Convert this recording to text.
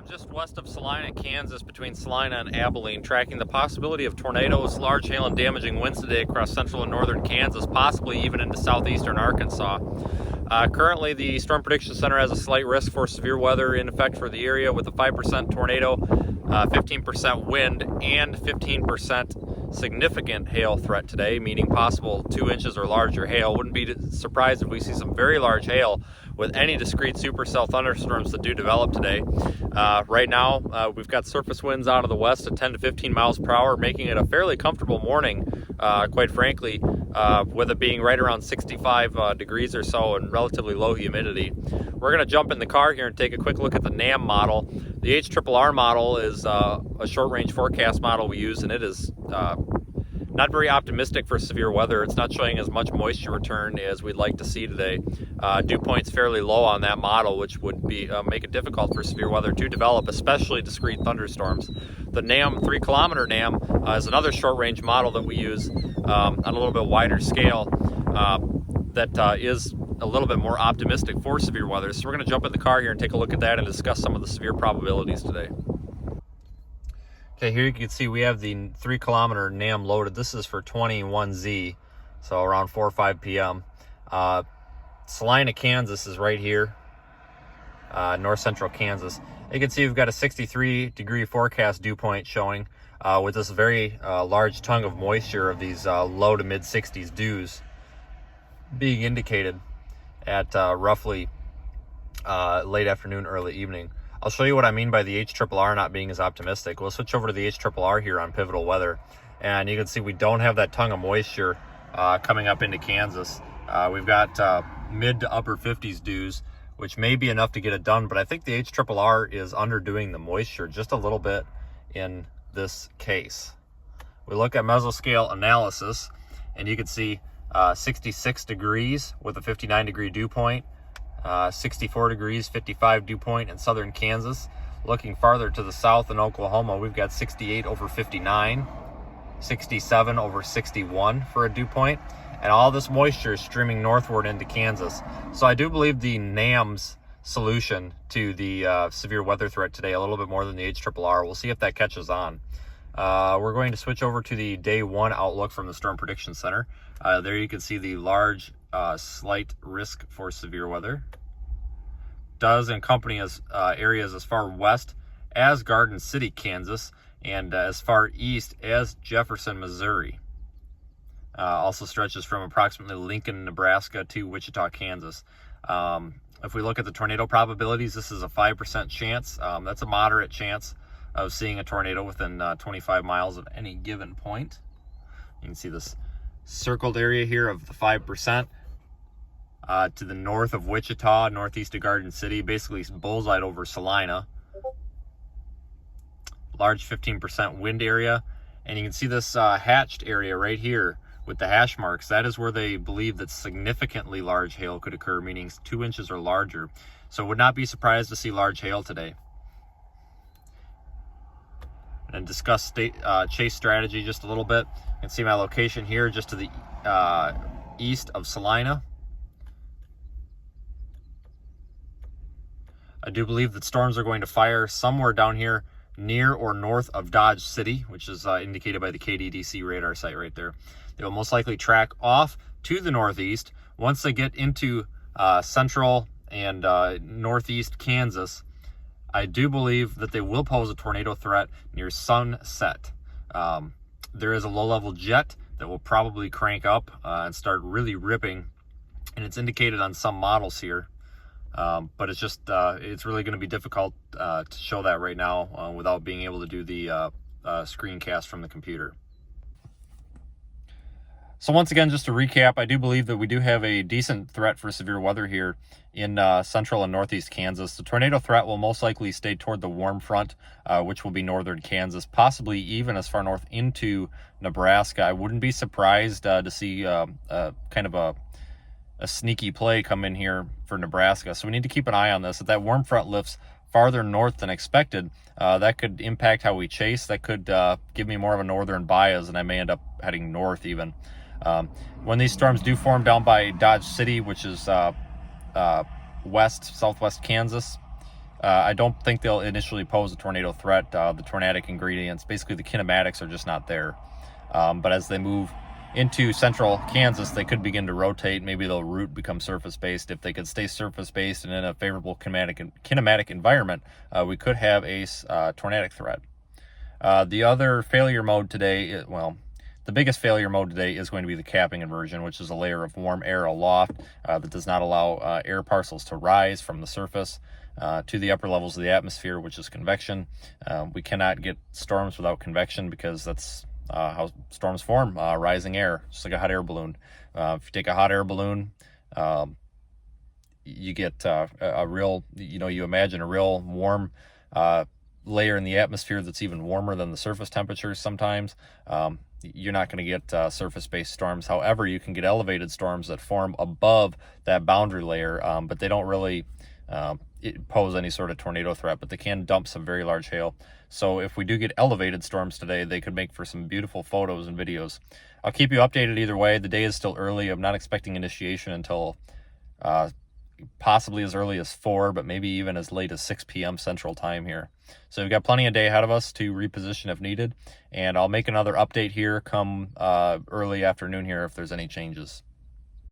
just west of Salina, Kansas, between Salina and Abilene, tracking the possibility of tornadoes, large hail, and damaging winds today across central and northern Kansas, possibly even into southeastern Arkansas. Currently, the Storm Prediction Center has a slight risk for severe weather in effect for the area with a 5% tornado, 15% wind, and 15% significant hail threat today, meaning possible 2 inches or larger hail. Wouldn't be surprised if we see some very large hail with any discrete supercell thunderstorms that do develop today. Right now, we've got surface winds out of the west at 10 to 15 miles per hour, making it a fairly comfortable morning, quite frankly, with it being right around 65 degrees or so and relatively low humidity. We're going to jump in the car here and take a quick look at the NAM model. The HRRR model is a short-range forecast model we use, and it is not very optimistic for severe weather. It's not showing as much moisture return as we'd like to see today. Dew point's fairly low on that model, which would be make it difficult for severe weather to develop, especially discrete thunderstorms. The NAM 3-kilometer NAM is another short-range model that we use on a little bit wider scale that is a little bit more optimistic for severe weather. So we're going to jump in the car here and take a look at that and discuss some of the severe probabilities today. Okay, here you can see we have the 3-kilometer NAM loaded. This is for 21Z, so around 4 or 5 p.m. Salina, Kansas is right here, north central Kansas. You can see we've got a 63-degree forecast dew point showing with this very large tongue of moisture of these low to mid 60s dews being indicated at roughly late afternoon, early evening. I'll show you what I mean by the HRRR not being as optimistic. We'll switch over to the HRRR here on Pivotal Weather, and you can see we don't have that tongue of moisture coming up into Kansas. We've got mid to upper 50s dews, which may be enough to get it done, but I think the HRRR is underdoing the moisture just a little bit in this case. We look at mesoscale analysis, and you can see 66 degrees with a 59-degree dew point. 64 degrees, 55 dew point in southern Kansas. Looking farther to the south in Oklahoma, we've got 68 over 59, 67 over 61 for a dew point, and all this moisture is streaming northward into Kansas. So I do believe the NAM's solution to the severe weather threat today a little bit more than the HRRR. We'll see if that catches on. We're going to switch over to the day 1 outlook from the Storm Prediction Center. There you can see the large slight risk for severe weather. Does encompass areas as far west as Garden City, Kansas, and as far east as Jefferson, Missouri. Also stretches from approximately Lincoln, Nebraska to Wichita, Kansas. If we look at the tornado probabilities, this is a 5% chance. That's a moderate chance of seeing a tornado within 25 miles of any given point. You can see this circled area here of the 5%. To the north of Wichita, northeast of Garden City, basically bullseye over Salina. Large 15% wind area. And you can see this hatched area right here with the hash marks. That is where they believe that significantly large hail could occur, meaning 2 inches or larger. So would not be surprised to see large hail today. And discuss chase strategy just a little bit. You can see my location here just to the east of Salina. I do believe that storms are going to fire somewhere down here near or north of Dodge City, which is indicated by the KDDC radar site right there. They will most likely track off to the northeast. Once they get into central and northeast Kansas, I do believe that they will pose a tornado threat near sunset. There is a low-level jet that will probably crank up and start really ripping, and it's indicated on some models here. But it's just, it's really going to be difficult to show that right now without being able to do the screencast from the computer. So once again, just to recap, I do believe that we do have a decent threat for severe weather here in central and northeast Kansas. The tornado threat will most likely stay toward the warm front, which will be northern Kansas, possibly even as far north into Nebraska. I wouldn't be surprised to see kind of a sneaky play come in here for Nebraska. So we need to keep an eye on this. If that warm front lifts farther north than expected, that could impact how we chase. That could give me more of a northern bias, and I may end up heading north even. When these storms do form down by Dodge City, which is southwest Kansas, I don't think they'll initially pose a tornado threat. The tornadic ingredients, basically the kinematics, are just not there. But as they move into central Kansas, they could begin to rotate. Maybe they'll route, become surface-based. If they could stay surface-based and in a favorable kinematic environment, we could have a tornadic threat. The other failure mode today, the biggest failure mode today is going to be the capping inversion, which is a layer of warm air aloft that does not allow air parcels to rise from the surface to the upper levels of the atmosphere, which is convection. We cannot get storms without convection because that's how storms form, rising air, just like a hot air balloon. If you take a hot air balloon, you get a real, you imagine a real warm layer in the atmosphere that's even warmer than the surface temperatures sometimes. You're not going to get surface-based storms. However, you can get elevated storms that form above that boundary layer, but they don't really pose any sort of tornado threat, but they can dump some very large hail. So if we do get elevated storms today, they could make for some beautiful photos and videos. I'll keep you updated either way. The day is still early. I'm not expecting initiation until possibly as early as 4, but maybe even as late as 6 p.m. Central Time here. So we've got plenty of day ahead of us to reposition if needed, and I'll make another update here come early afternoon here if there's any changes.